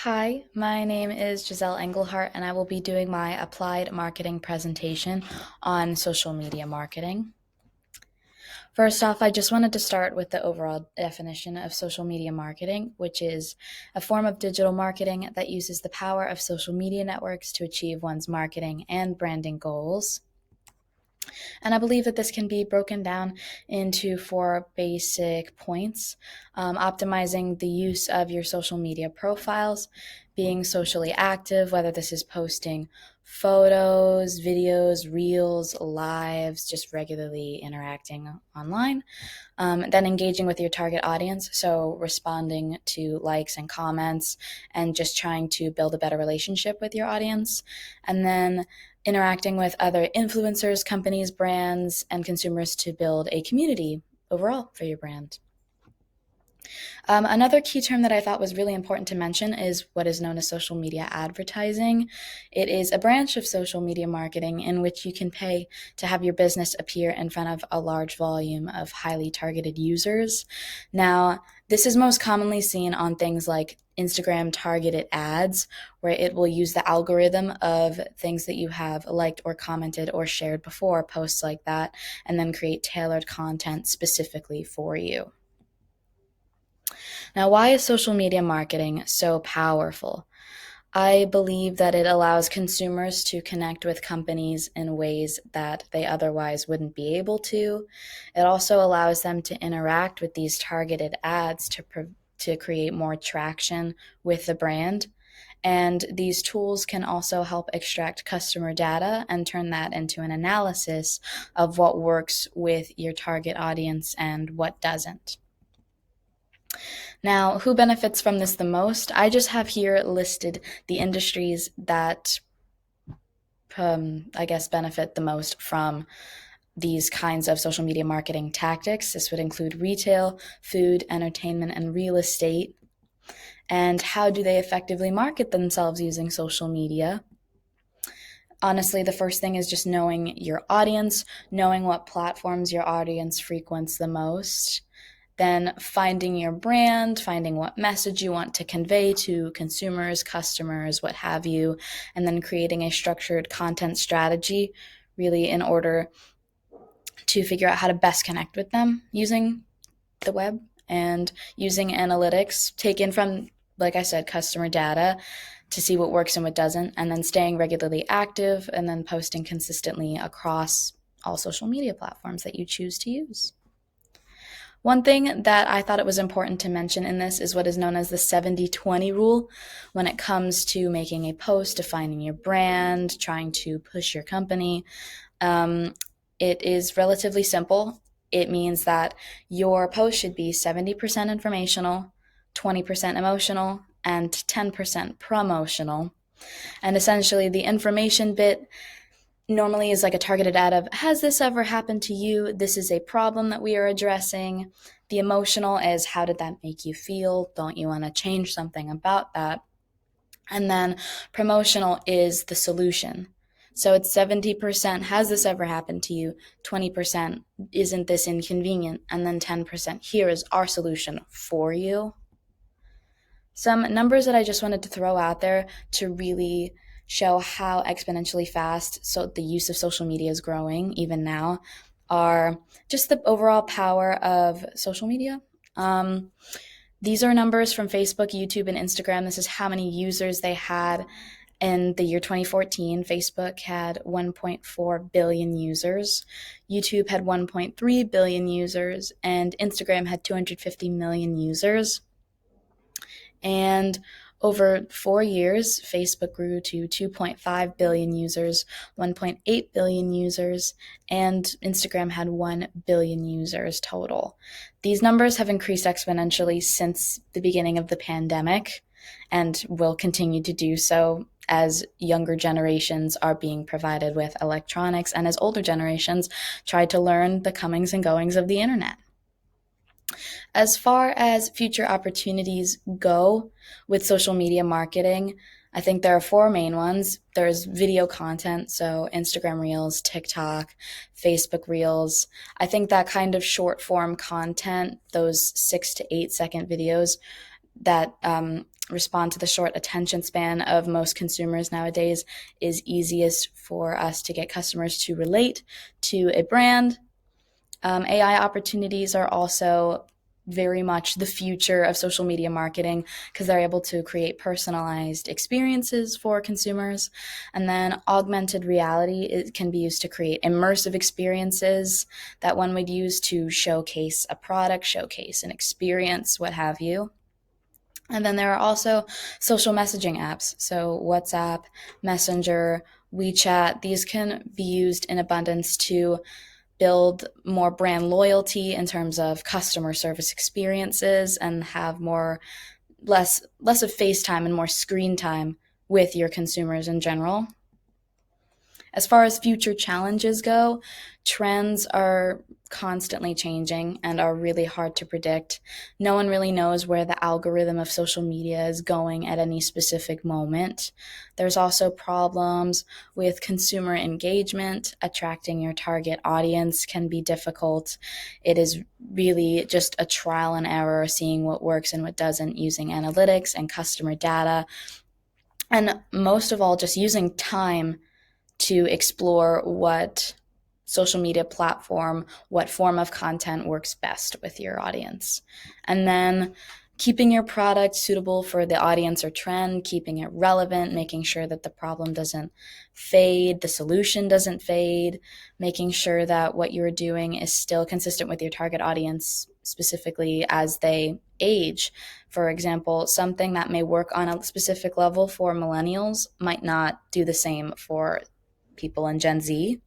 Hi, my name is Gisele Englehart, and I will be doing my applied marketing presentation on social media marketing. First off, I just wanted to start with the overall definition of social media marketing, which is a form of digital marketing that uses the power of social media networks to achieve one's marketing and branding goals. And I believe that this can be broken down into four basic points: optimizing the use of your social media profiles, being socially active, whether this is posting photos, videos, reels, lives, just regularly interacting online. Then engaging with your target audience, so responding to likes and comments and just trying to build a better relationship with your audience. And then interacting with other influencers, companies, brands, and consumers to build a community overall for your brand. Another key term that I thought was really important to mention is what is known as social media advertising. It is a branch of social media marketing in which you can pay to have your business appear in front of a large volume of highly targeted users. Now, this is most commonly seen on things like Instagram targeted ads, where it will use the algorithm of things that you have liked or commented or shared before, posts like that, and then create tailored content specifically for you. Now, why is social media marketing so powerful? I believe that it allows consumers to connect with companies in ways that they otherwise wouldn't be able to. It also allows them to interact with these targeted ads to create more traction with the brand. And these tools can also help extract customer data and turn that into an analysis of what works with your target audience and what doesn't. Now, who benefits from this the most? I just have here listed the industries that I guess benefit the most from these kinds of social media marketing tactics. This would include retail, food, entertainment, and real estate. And how do they effectively market themselves using social media? Honestly, the first thing is just knowing your audience, knowing what platforms your audience frequents the most. Then finding your brand, finding what message you want to convey to consumers, customers, what have you, and then creating a structured content strategy really in order to figure out how to best connect with them using the web and using analytics taken from, like I said, customer data to see what works and what doesn't, and then staying regularly active and then posting consistently across all social media platforms that you choose to use. One thing that I thought it was important to mention in this is what is known as the 70-20 rule when it comes to making a post, defining your brand, trying to push your company. Um, it is relatively simple. It means that your post should be 70% informational, 20% emotional, and 10% promotional. And essentially, the information bit normally is like a targeted ad of, has this ever happened to you? This is a problem that we are addressing. The emotional is, how did that make you feel? Don't you want to change something about that? And then promotional is the solution. So it's 70%, has this ever happened to you? 20%, isn't this inconvenient? And then 10%, here is our solution for you. Some numbers that I just wanted to throw out there to really show how exponentially fast the use of social media is growing even now are just the overall power of social media. These are numbers from Facebook, YouTube, and Instagram. This is how many users they had in the year 2014. Facebook had 1.4 billion users, YouTube had 1.3 billion users, and Instagram had 250 million users. And over 4 years, Facebook grew to 2.5 billion users, 1.8 billion users, and Instagram had 1 billion users total. These numbers have increased exponentially since the beginning of the pandemic and will continue to do so as younger generations are being provided with electronics and as older generations try to learn the comings and goings of the internet. As far as future opportunities go with social media marketing, I think there are four main ones. There's video content, so Instagram Reels, TikTok, Facebook Reels. I think that kind of short form content, those 6 to 8 second videos that respond to the short attention span of most consumers nowadays is easiest for us to get customers to relate to a brand. AI opportunities are also very much the future of social media marketing because they're able to create personalized experiences for consumers. And then augmented reality, it can be used to create immersive experiences that one would use to showcase a product, showcase an experience, what have you. And then there are also social messaging apps. So WhatsApp, Messenger, WeChat, these can be used in abundance to build more brand loyalty in terms of customer service experiences and have less of FaceTime and more screen time with your consumers in general. As far as future challenges go, trends are constantly changing and are really hard to predict. No one really knows where the algorithm of social media is going at any specific moment. There's also problems with consumer engagement. Attracting your target audience can be difficult. It is really just a trial and error, seeing what works and what doesn't, using analytics and customer data. And most of all, just using time to explore what social media platform, what form of content works best with your audience. And then keeping your product suitable for the audience or trend, keeping it relevant, making sure that the problem doesn't fade, the solution doesn't fade, making sure that what you're doing is still consistent with your target audience, specifically as they age. For example, something that may work on a specific level for millennials might not do the same for people in Gen Z.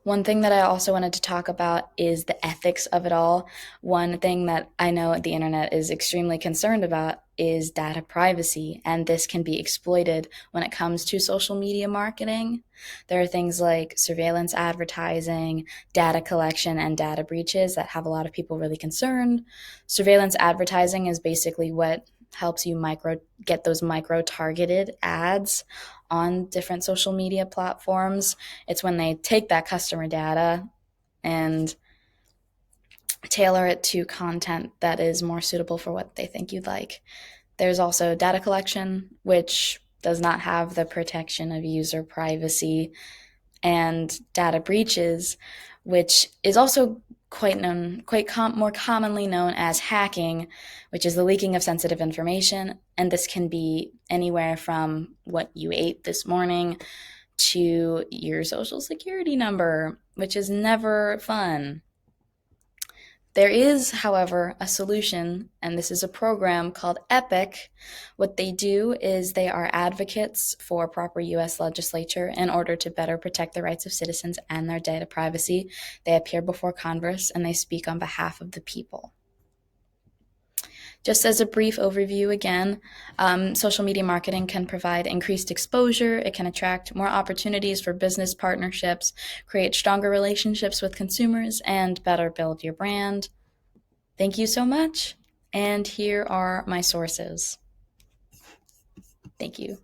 One thing that I also wanted to talk about is the ethics of it all. One thing that I know the internet is extremely concerned about is data privacy, and this can be exploited when it comes to social media marketing. There are things like surveillance advertising, data collection, and data breaches that have a lot of people really concerned. Surveillance advertising is basically what helps you get those micro targeted ads on different social media platforms. It's when they take that customer data and tailor it to content that is more suitable for what they think you'd like. There's also data collection, which does not have the protection of user privacy, and data breaches, which is also more commonly known as hacking, which is the leaking of sensitive information. And this can be anywhere from what you ate this morning to your social security number, which is never fun. There is, however, a solution, and this is a program called EPIC. What they do is they are advocates for proper US legislature in order to better protect the rights of citizens and their data privacy. They appear before Congress and they speak on behalf of the people. Just as a brief overview again, social media marketing can provide increased exposure, it can attract more opportunities for business partnerships, create stronger relationships with consumers, and better build your brand. Thank you so much, and here are my sources. Thank you.